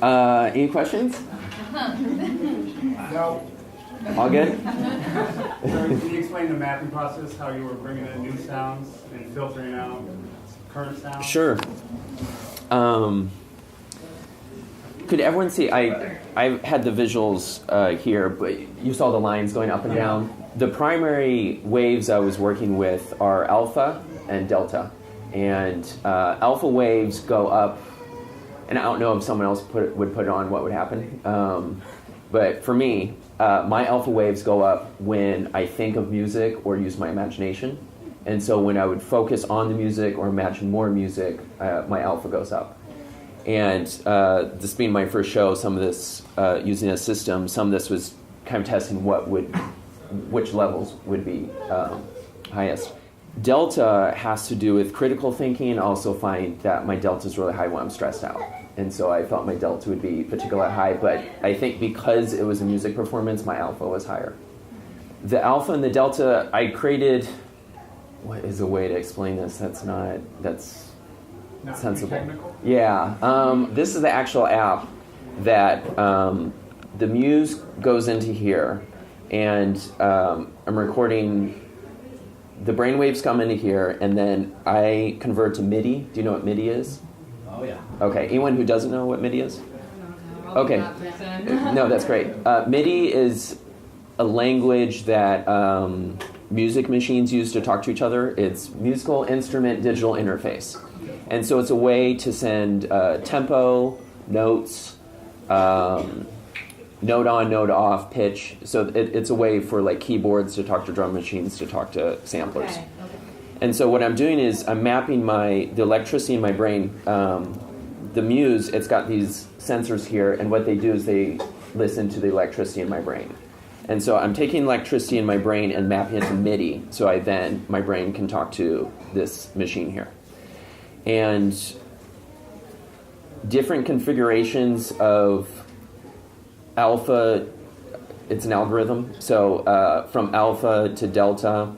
Any questions? No. All good? Can you explain the mapping process, how you were bringing in new sounds and filtering out current sounds? Sure. Could everyone see? I had the visuals here, but you saw the lines going up and down. The primary waves I was working with are alpha and delta. And alpha waves go up, and I don't know if someone else would put it on, what would happen. But for me, my alpha waves go up when I think of music or use my imagination. And so when I would focus on the music or imagine more music, my alpha goes up. And this being my first show, some of this, using a system, some of this was kind of testing which levels would be highest. Delta has to do with critical thinking. I also find that my delta is really high when I'm stressed out. And so I felt my delta would be particularly high, but I think because it was a music performance, my alpha was higher. The alpha and the delta, I created, what is a way to explain this? That's sensible. Technical? Yeah. This is the actual app that the Muse goes into here, and I'm recording, the brainwaves come into here, and then I convert to MIDI. Do you know what MIDI is? Oh, yeah. Okay. Anyone who doesn't know what MIDI is? Okay. No, that's great. MIDI is a language that music machines use to talk to each other. It's musical instrument digital interface. And so it's a way to send tempo, notes, note on, note off, pitch. So it's a way for like keyboards to talk to drum machines, to talk to samplers. Okay. And so what I'm doing is I'm mapping the electricity in my brain. The Muse, it's got these sensors here, and what they do is they listen to the electricity in my brain. And so I'm taking electricity in my brain and mapping it to MIDI, so my brain can talk to this machine here. And different configurations of alpha, it's an algorithm, so from alpha to delta,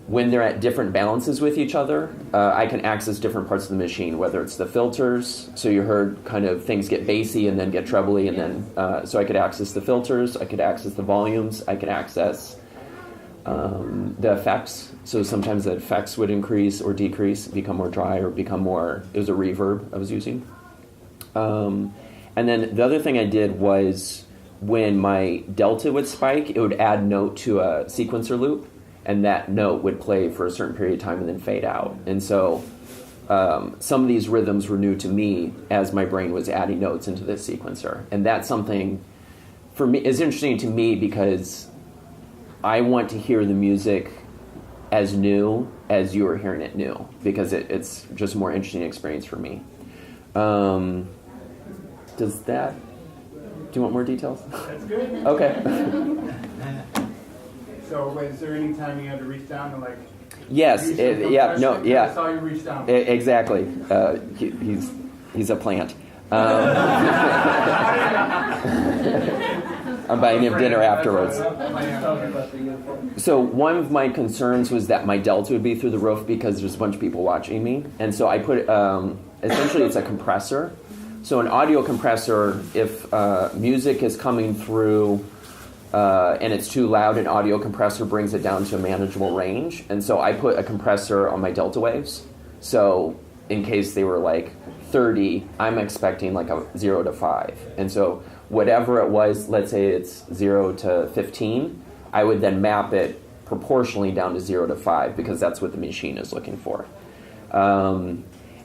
when they're at different balances with each other, I can access different parts of the machine, whether it's the filters, so you heard kind of things get bassy and then get trebly, and then, so I could access the filters, I could access the volumes, I could access the effects. So sometimes the effects would increase or decrease, become more dry or become more, it was a reverb I was using. And then the other thing I did was when my delta would spike, it would add note to a sequencer loop, and that note would play for a certain period of time and then fade out. And so some of these rhythms were new to me as my brain was adding notes into this sequencer. And that's something, for me, is interesting to me because I want to hear the music as new as you are hearing it new, because it's just a more interesting experience for me. Do you want more details? That's good. Okay. So is there any time you had to reach down to like? Yes. I saw you reach down. Exactly. He's a plant. I'm buying him dinner afterwards. So one of my concerns was that my delta would be through the roof because there's a bunch of people watching me, and so I put essentially it's a compressor. So an audio compressor, if music is coming through and it's too loud, an audio compressor brings it down to a manageable range. And so I put a compressor on my delta waves. So in case they were like 30, I'm expecting like a 0 to 5. And so whatever it was, let's say it's 0 to 15, I would then map it proportionally down to 0 to 5 because that's what the machine is looking for.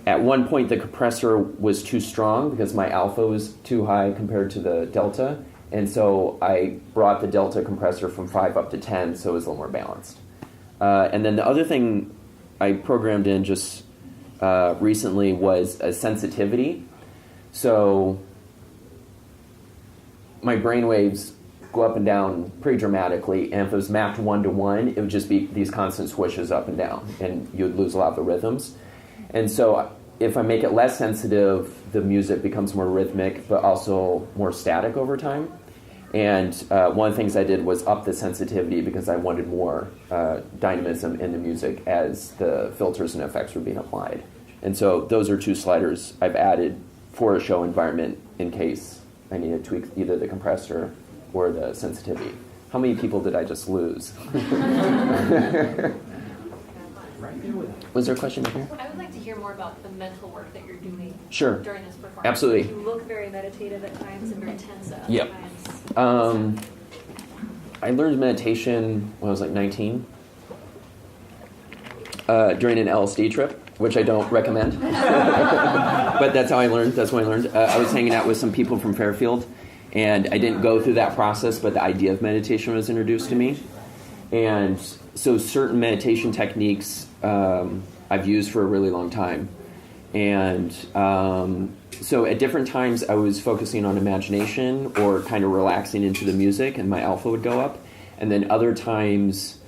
At one point, the compressor was too strong because my alpha was too high compared to the delta. And so I brought the delta compressor from 5 up to 10, so it was a little more balanced. And then the other thing I programmed in just recently was a sensitivity. So my brain waves go up and down pretty dramatically, and if it was mapped 1-to-1, it would just be these constant swishes up and down, and you'd lose a lot of the rhythms. And so if I make it less sensitive, the music becomes more rhythmic, but also more static over time. And one of the things I did was up the sensitivity because I wanted more dynamism in the music as the filters and effects were being applied. And so those are two sliders I've added for a show environment in case I need to tweak either the compressor or the sensitivity. How many people did I just lose? Was there a question up here? I would like to hear more about the mental work that you're doing Sure. during this performance. Absolutely. You look very meditative at times and very tense at Yep. times. I learned meditation when I was like 19 during an LSD trip, which I don't recommend. But that's how I learned. That's when I learned. I was hanging out with some people from Fairfield, and I didn't go through that process, but the idea of meditation was introduced to me. And so certain meditation techniques I've used for a really long time. And so at different times I was focusing on imagination or kind of relaxing into the music, and my alpha would go up. And then other times,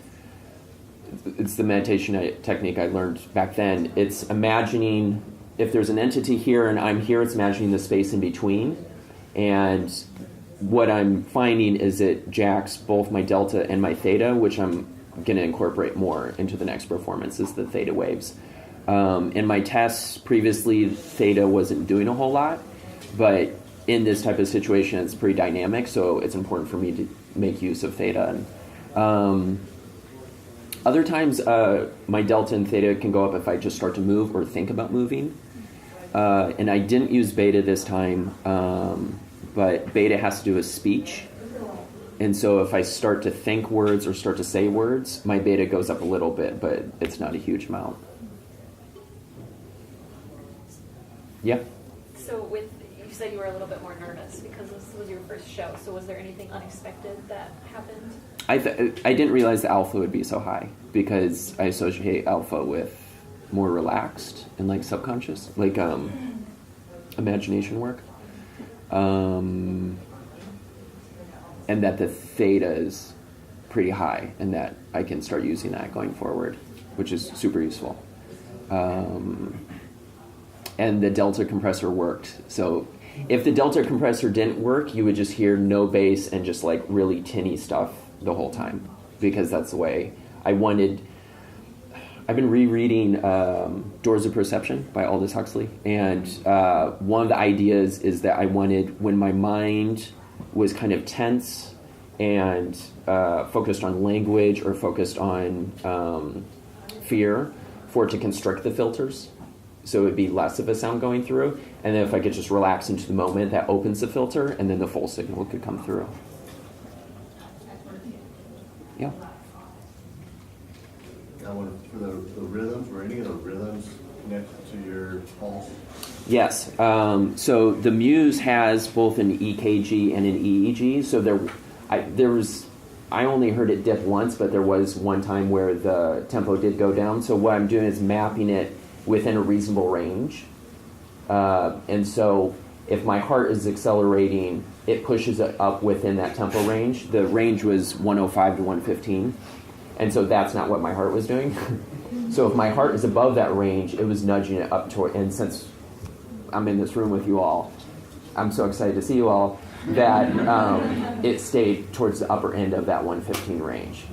it's the meditation technique I learned back then. It's imagining, if there's an entity here and I'm here, it's imagining the space in between. And what I'm finding is it jacks both my delta and my theta, which I'm going to incorporate more into the next performance, is the theta waves. In my tests previously, theta wasn't doing a whole lot, but in this type of situation, it's pretty dynamic, so it's important for me to make use of theta. And, other times, my delta and theta can go up if I just start to move or think about moving. And I didn't use beta this time, but beta has to do with speech. And so if I start to think words or start to say words, my beta goes up a little bit, but it's not a huge amount. Yeah? So you said you were a little bit more nervous because this was your first show. So was there anything unexpected that happened? I didn't realize the alpha would be so high because I associate alpha with more relaxed and like subconscious, like imagination work. And that the theta is pretty high and that I can start using that going forward, which is super useful. And the delta compressor worked. So if the delta compressor didn't work, you would just hear no bass and just like really tinny stuff the whole time, because that's the way I wanted. I've been rereading Doors of Perception by Aldous Huxley, and one of the ideas is that I wanted, when my mind was kind of tense and focused on language or focused on fear, for it to constrict the filters. So it would be less of a sound going through. And then if I could just relax into the moment, that opens the filter, and then the full signal could come through. Yeah. Now, for the rhythms, were any of the rhythms connected to your pulse? Yes. So the Muse has both an EKG and an EEG. So I only heard it dip once, but there was one time where the tempo did go down. So what I'm doing is mapping it within a reasonable range. And so if my heart is accelerating, it pushes it up within that tempo range. The range was 105 to 115. And so that's not what my heart was doing. So if my heart is above that range, it was nudging it up toward, and since I'm in this room with you all, I'm so excited to see you all, that it stayed towards the upper end of that 115 range.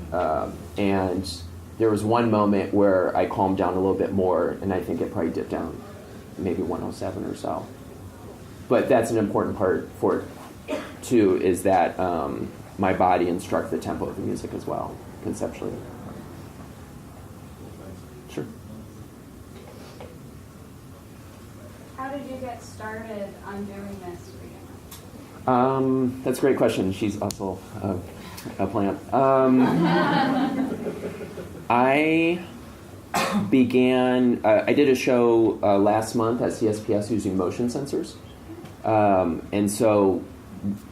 And there was one moment where I calmed down a little bit more, and I think it probably dipped down maybe 107 or so. But that's an important part for it, too, is that my body instructs the tempo of the music as well, conceptually. Sure. How did you get started on doing this for you? That's a great question. She's also a plant. I began, I did a show last month at CSPS using motion sensors. And so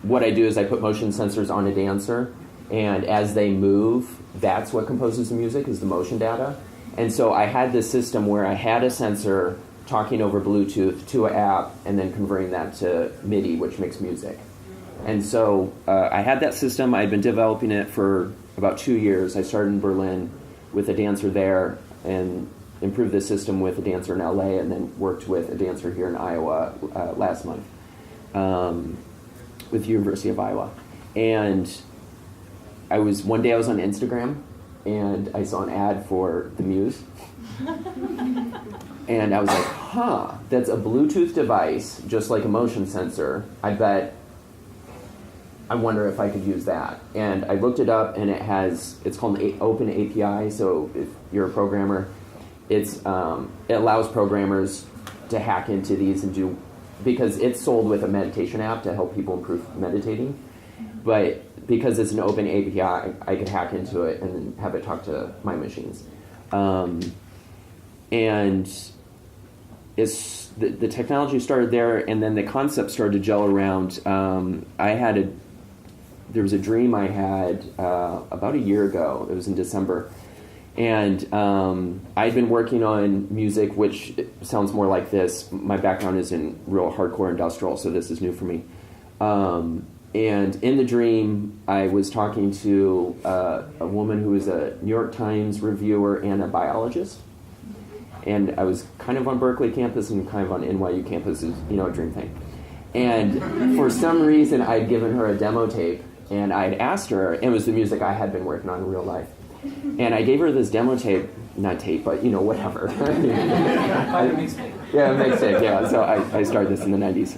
what I do is I put motion sensors on a dancer, and as they move, that's what composes the music, is the motion data. And so I had this system where I had a sensor talking over Bluetooth to an app and then converting that to MIDI, which makes music. And so I had that system. I'd been developing it for about 2 years. I started in Berlin with a dancer there and improved the system with a dancer in LA, and then worked with a dancer here in Iowa last month with the University of Iowa. And one day I was on Instagram, and I saw an ad for the Muse. And I was like, that's a Bluetooth device, just like a motion sensor, I wonder if I could use that. And I looked it up, and it's called an open API. So if you're a programmer, it allows programmers to hack into these and do, because it's sold with a meditation app to help people improve meditating. But because it's an open API, I could hack into it and then have it talk to my machines. And it's the technology started there, and then the concept started to gel around. There was a dream I had about a year ago. It was in December. And I'd been working on music, which sounds more like this. My background is in real hardcore industrial, so this is new for me. And in the dream, I was talking to a woman who was a New York Times reviewer and a biologist. And I was kind of on Berkeley campus and kind of on NYU campus, is a dream thing. And for some reason, I'd given her a demo tape, and I'd asked her, and it was the music I had been working on in real life. And I gave her this demo tape, not tape, but whatever. Yeah, mixtape, yeah. So I started this in the 90s.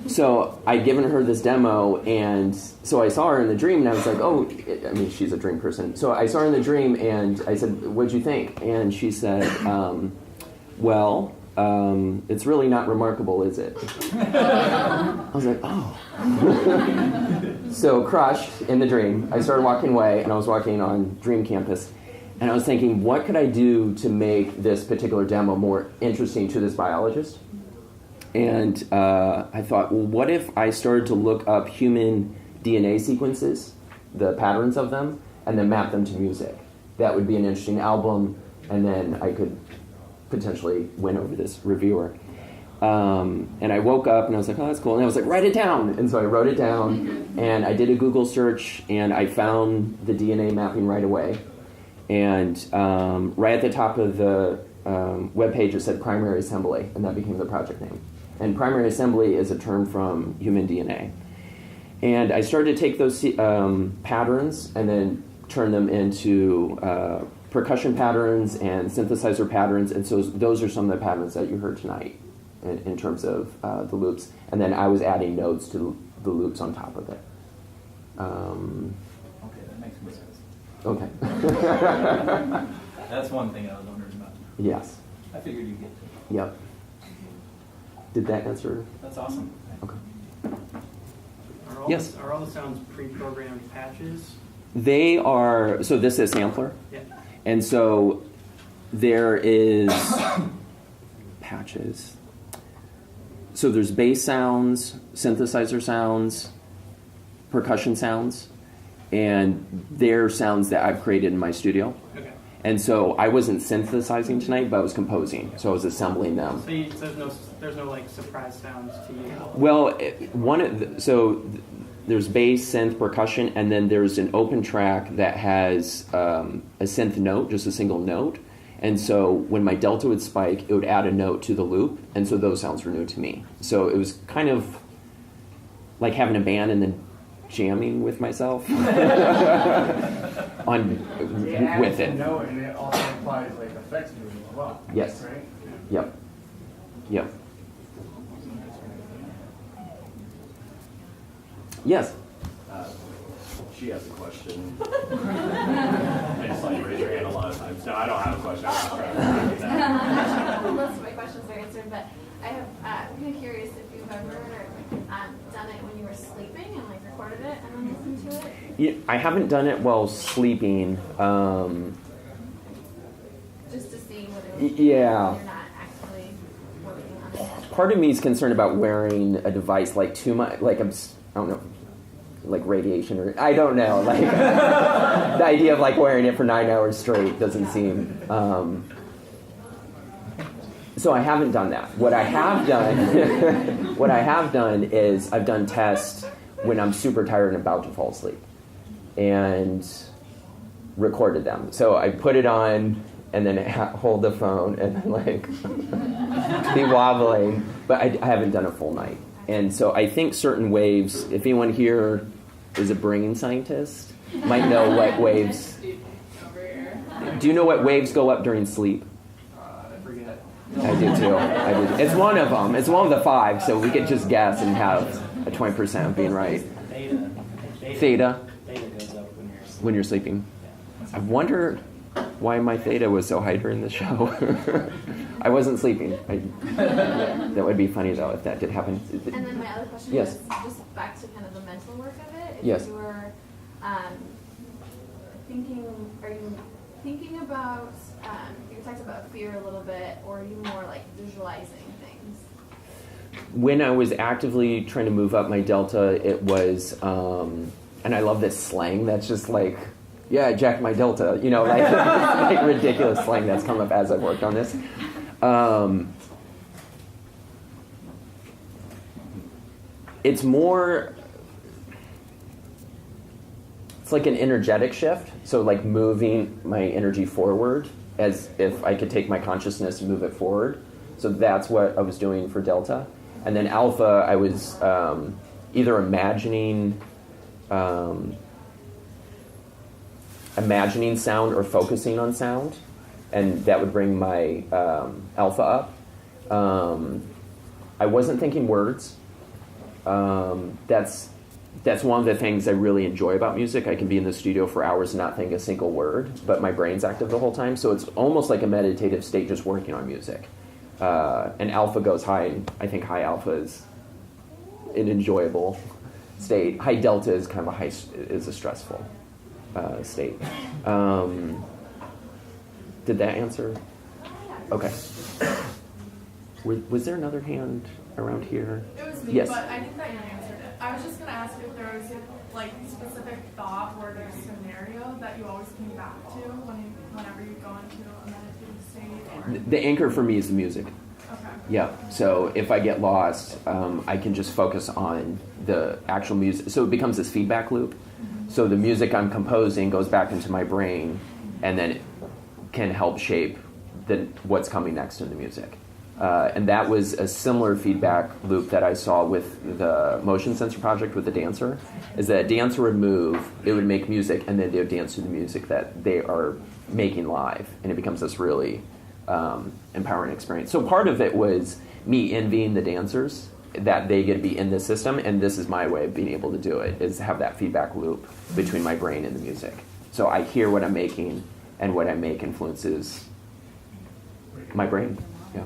So I'd given her this demo, and so I saw her in the dream, and I was like, she's a dream person. So I saw her in the dream, and I said, "What'd you think?" And she said, it's really not remarkable, is it? I was like, oh. So crushed in the dream, I started walking away, and I was walking on Dream Campus, and I was thinking, what could I do to make this particular demo more interesting to this biologist? And I thought, well, what if I started to look up human DNA sequences, the patterns of them, and then map them to music? That would be an interesting album, and then I could potentially win over this reviewer. And I woke up and I was like, oh, that's cool. And I was like, write it down. And so I wrote it down, and I did a Google search, and I found the DNA mapping right away. And right at the top of the webpage, it said primary assembly, and that became the project name. And primary assembly is a term from human DNA. And I started to take those patterns and then turn them into percussion patterns and synthesizer patterns, and so those are some of the patterns that you heard tonight in terms of the loops. And then I was adding nodes to the loops on top of it. Okay, that makes more sense. Okay. That's one thing I was wondering about. Yes. I figured you'd get to it. Yep. Did that answer? That's awesome. Okay. Are all the sounds pre-programmed patches? They are, so this is sampler. Yeah. And so there is patches. So there's bass sounds, synthesizer sounds, percussion sounds, and they're sounds that I've created in my studio. Okay. And so I wasn't synthesizing tonight, but I was composing. So I was assembling them. So there's no like surprise sounds to you? Well, there's bass, synth, percussion, and then there's an open track that has a synth note, just a single note. And so when my delta would spike, it would add a note to the loop, and so those sounds were new to me. So it was kind of like having a band and then jamming with myself with it. Note, and it also applies like effects to it as well. Yes. Right? Yep. Yep. Yes. She has a question. I just saw you raise your hand a lot of times. No, I don't have a question. I'm just trying to get that. Most of my questions are answered, but I'm kind of curious if you've ever done it when you were sleeping and like recorded it and then listened to it. Yeah, I haven't done it while sleeping. Just to see what it was. Yeah. You're not actually working on it. Part of me is concerned about wearing a device like too much, like I don't know, like radiation or I don't know, like the idea of like wearing it for 9 hours straight doesn't seem. So I haven't done that. What I have done, is I've done tests when I'm super tired and about to fall asleep, and recorded them. So I put it on and then hold the phone and then like be wobbling, but I haven't done a full night. And so I think certain waves, if anyone here is a brain scientist, might know what waves. Do you know what waves go up during sleep? I forget. I do too. I do. It's one of them. It's one of the 5, so we could just guess and have a 20% of being right. Theta Theta goes up when you're asleep. when you're sleeping. I wonder why my theta was so high during the show. I wasn't sleeping. That would be funny though if that did happen. And then my other question Yes. was just back to kind of the mental work of it. If Yes. you were are you thinking about, you talked about fear a little bit, or are you more like visualizing things? When I was actively trying to move up my delta, it was, and I love this slang that's just like, yeah, I jacked my delta, you know, like ridiculous slang that's come up as I've worked on this. It's more, it's like an energetic shift. So like moving my energy forward as if I could take my consciousness and move it forward. So that's what I was doing for delta. And then alpha, I was either imagining sound or focusing on sound, and that would bring my alpha up. I wasn't thinking words. That's one of the things I really enjoy about music. I can be in the studio for hours and not think a single word, but my brain's active the whole time. So it's almost like a meditative state just working on music. And alpha goes high, and I think high alpha is an enjoyable state. High delta is kind of is a stressful state. Did that answer? Okay. Was there another hand around here? It was me, Yes. but I think that you answered it. I was just going to ask if there was like specific thought or there's scenario that you always came back to whenever you go into a meditative state. Or... The anchor for me is the music. Okay. Yeah. So if I get lost, I can just focus on the actual music. So it becomes this feedback loop. So the music I'm composing goes back into my brain, and then it can help shape what's coming next in the music. And that was a similar feedback loop that I saw with the motion sensor project with the dancer, is that a dancer would move, it would make music, and then they would dance to the music that they are making live. And it becomes this really empowering experience. So part of it was me envying the dancers, that they get to be in this system, and this is my way of being able to do it, is have that feedback loop between my brain and the music. So I hear what I'm making, and what I make influences my brain. Yeah.